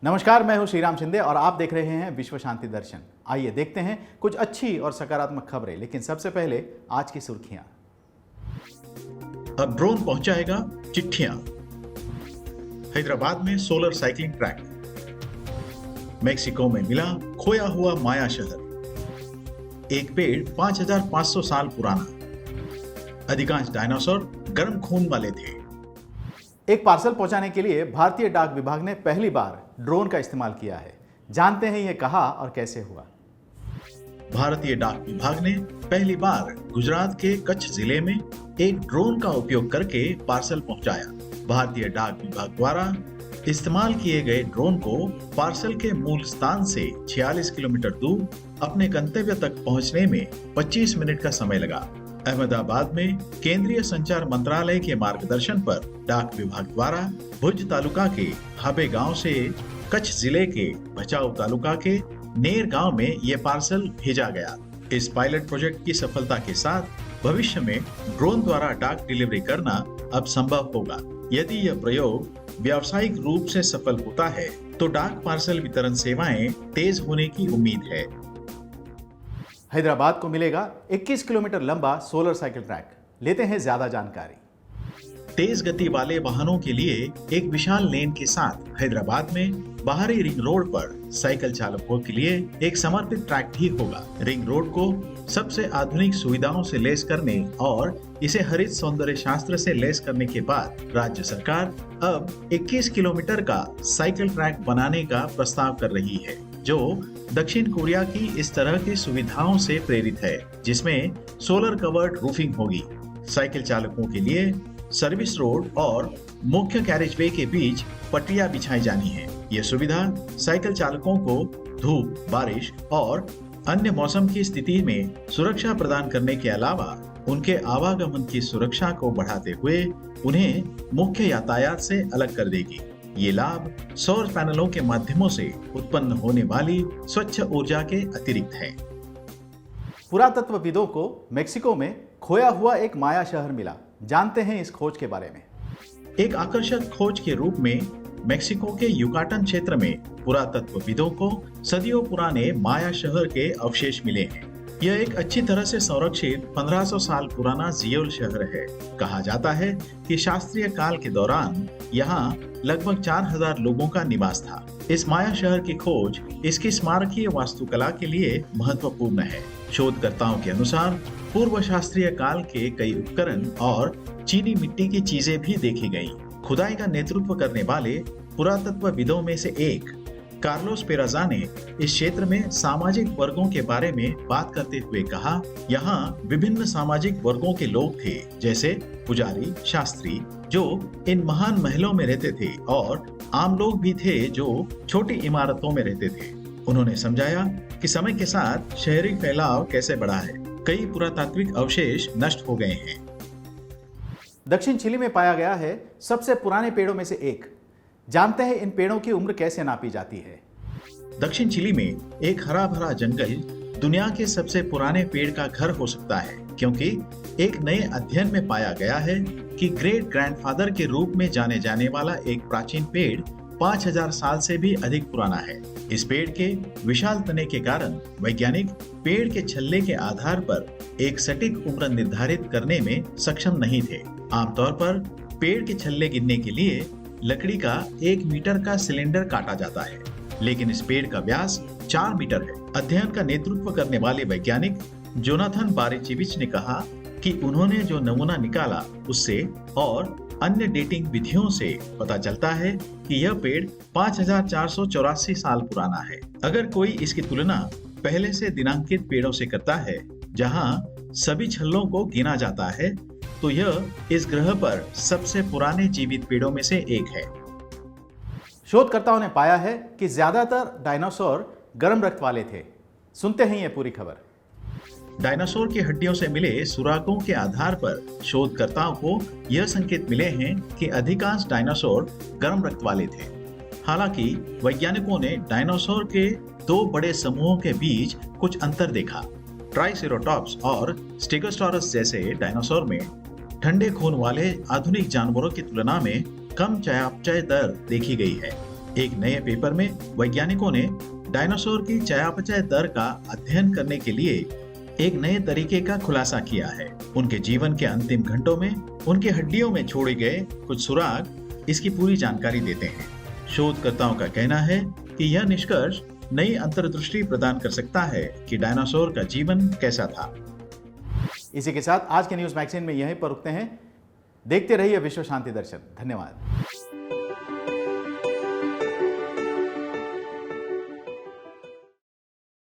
नमस्कार, मैं हूं श्रीराम शिंदे और आप देख रहे हैं विश्व शांति दर्शन। आइए देखते हैं कुछ अच्छी और सकारात्मक खबरें, लेकिन सबसे पहले आज की सुर्खियां। अब ड्रोन पहुंचाएगा चिट्ठियां। हैदराबाद में सोलर साइकिलिंग ट्रैक। मेक्सिको में मिला खोया हुआ माया शहर। एक पेड़ 5500 साल पुराना। अधिकांश डायनासोर गर्म खून वाले थे। एक पार्सल पहुंचाने के लिए भारतीय डाक विभाग ने पहली बार ड्रोन का इस्तेमाल किया है। जानते हैं ये कहां और कैसे हुआ। भारतीय डाक विभाग ने पहली बार गुजरात के कच्छ जिले में एक ड्रोन का उपयोग करके पार्सल पहुंचाया। भारतीय डाक विभाग द्वारा इस्तेमाल किए गए ड्रोन को पार्सल के मूल स्थान से 46 किलोमीटर दूर अपने गंतव्य तक पहुंचने में 25 मिनट का समय लगा। अहमदाबाद में केंद्रीय संचार मंत्रालय के मार्गदर्शन पर डाक विभाग द्वारा भुज तालुका के हाबे गांव से कच्छ जिले के भचाऊ तालुका के नेर गांव में ये पार्सल भेजा गया। इस पायलट प्रोजेक्ट की सफलता के साथ भविष्य में ड्रोन द्वारा डाक डिलीवरी करना अब संभव होगा। यदि यह प्रयोग व्यावसायिक रूप से सफल होता है तो डाक पार्सल वितरण सेवाएं तेज होने की उम्मीद है। हैदराबाद को मिलेगा 21 किलोमीटर लंबा सोलर साइकिल ट्रैक। लेते हैं ज्यादा जानकारी। तेज गति वाले वाहनों के लिए एक विशाल लेन के साथ हैदराबाद में बाहरी रिंग रोड पर साइकिल चालकों के लिए एक समर्पित ट्रैक भी होगा। रिंग रोड को सबसे आधुनिक सुविधाओं से लैस करने और इसे हरित सौंदर्य शास्त्र से लैस करने के बाद राज्य सरकार अब 21 किलोमीटर का साइकिल ट्रैक बनाने का प्रस्ताव कर रही है, जो दक्षिण कोरिया की इस तरह की सुविधाओं से प्रेरित है, जिसमें सोलर कवर्ड रूफिंग होगी। साइकिल चालकों के लिए सर्विस रोड और मुख्य कैरेजवे के बीच पटरियां बिछाई जानी है। यह सुविधा साइकिल चालकों को धूप, बारिश और अन्य मौसम की स्थिति में सुरक्षा प्रदान करने के अलावा उनके आवागमन की सुरक्षा को बढ़ाते हुए उन्हें मुख्य यातायात से अलग कर देगी। ये लाभ सौर पैनलों के माध्यमों से उत्पन्न होने वाली स्वच्छ ऊर्जा के अतिरिक्त है। पुरातत्वविदों को मेक्सिको में खोया हुआ एक माया शहर मिला। जानते हैं इस खोज के बारे में। एक आकर्षक खोज के रूप में मेक्सिको के युकाटन क्षेत्र में पुरातत्वविदों को सदियों पुराने माया शहर के अवशेष मिले हैं। यह एक अच्छी तरह से संरक्षित 1500 साल पुराना जियोल शहर है। कहा जाता है कि शास्त्रीय काल के दौरान यहाँ लगभग 4000 लोगों का निवास था। इस माया शहर की खोज इसकी स्मारकीय वास्तुकला के लिए महत्वपूर्ण है। शोधकर्ताओं के अनुसार पूर्व शास्त्रीय काल के कई उपकरण और चीनी मिट्टी की चीजें भी देखी गयी। खुदाई का नेतृत्व करने वाले पुरातत्वविदों में से एक कार्लोस पेराजा ने इस क्षेत्र में सामाजिक वर्गों के बारे में बात करते हुए कहा, यहाँ विभिन्न सामाजिक वर्गों के लोग थे, जैसे पुजारी, शास्त्री, जो इन महान महलों में रहते थे, और आम लोग भी थे जो छोटी इमारतों में रहते थे। उन्होंने समझाया कि समय के साथ शहरी फैलाव कैसे बढ़ा है। कई पुरातात्विक अवशेष नष्ट हो गए हैं। दक्षिण चिली में पाया गया है सबसे पुराने पेड़ों में से एक। जानते हैं इन पेड़ों की उम्र कैसे नापी जाती है। दक्षिण चिली में एक हरा भरा जंगल दुनिया के सबसे पुराने पेड़ का घर हो सकता है, क्योंकि एक नए अध्ययन में पाया गया है कि ग्रेट ग्रैंडफादर के रूप में जाने जाने वाला एक प्राचीन पेड़ 5000 साल से भी अधिक पुराना है। इस पेड़ के विशाल तने के कारण वैज्ञानिक पेड़ के छल्ले के आधार पर एक सटीक उम्र निर्धारित करने में सक्षम नहीं थे। आमतौर पर पेड़ के छल्ले गिनने के लिए लकड़ी का 1 मीटर का सिलेंडर काटा जाता है, लेकिन इस पेड़ का व्यास 4 मीटर है। अध्ययन का नेतृत्व करने वाले वैज्ञानिक जोनाथन बारेचेविच ने कहा कि उन्होंने जो नमूना निकाला उससे और अन्य डेटिंग विधियों से पता चलता है कि यह पेड़ 5484 साल पुराना है। अगर कोई इसकी तुलना पहले से दिनांकित पेड़ों से करता है, जहां सभी छल्लों को गिना जाता है, तो यह इस ग्रह पर सबसे पुराने जीवित पेड़ों में से एक है। शोधकर्ताओं ने पाया है कि ज्यादातर डायनासोर गर्म रक्त वाले थे। सुनते हैं ये पूरी खबर। डायनासोर की हड्डियों से मिले सुरागों के आधार पर शोधकर्ताओं को यह संकेत मिले हैं कि अधिकांश डायनासोर गर्म रक्त वाले थे। हालांकि वैज्ञानिकों ने डायनासोर के 2 बड़े समूहों के बीच कुछ अंतर देखा। ट्राइसेरोटॉप्स और स्टेगोसॉरस जैसे डायनासोर में ठंडे खून वाले आधुनिक जानवरों की तुलना में कम चयापचय दर देखी गई है। एक नए पेपर में वैज्ञानिकों ने डायनासोर की चयापचय दर का अध्ययन करने के लिए एक नए तरीके का खुलासा किया है। उनके जीवन के अंतिम घंटों में उनकी हड्डियों में छोड़े गए कुछ सुराग इसकी पूरी जानकारी देते हैं। शोधकर्ताओं का कहना है कि यह निष्कर्ष नई अंतर्दृष्टि प्रदान कर सकता है कि डायनासोर का जीवन कैसा था। इसी के साथ आज के न्यूज मैगजीन में यहीं पर रुकते हैं। देखते रहिए विश्व शांति दर्शन। धन्यवाद।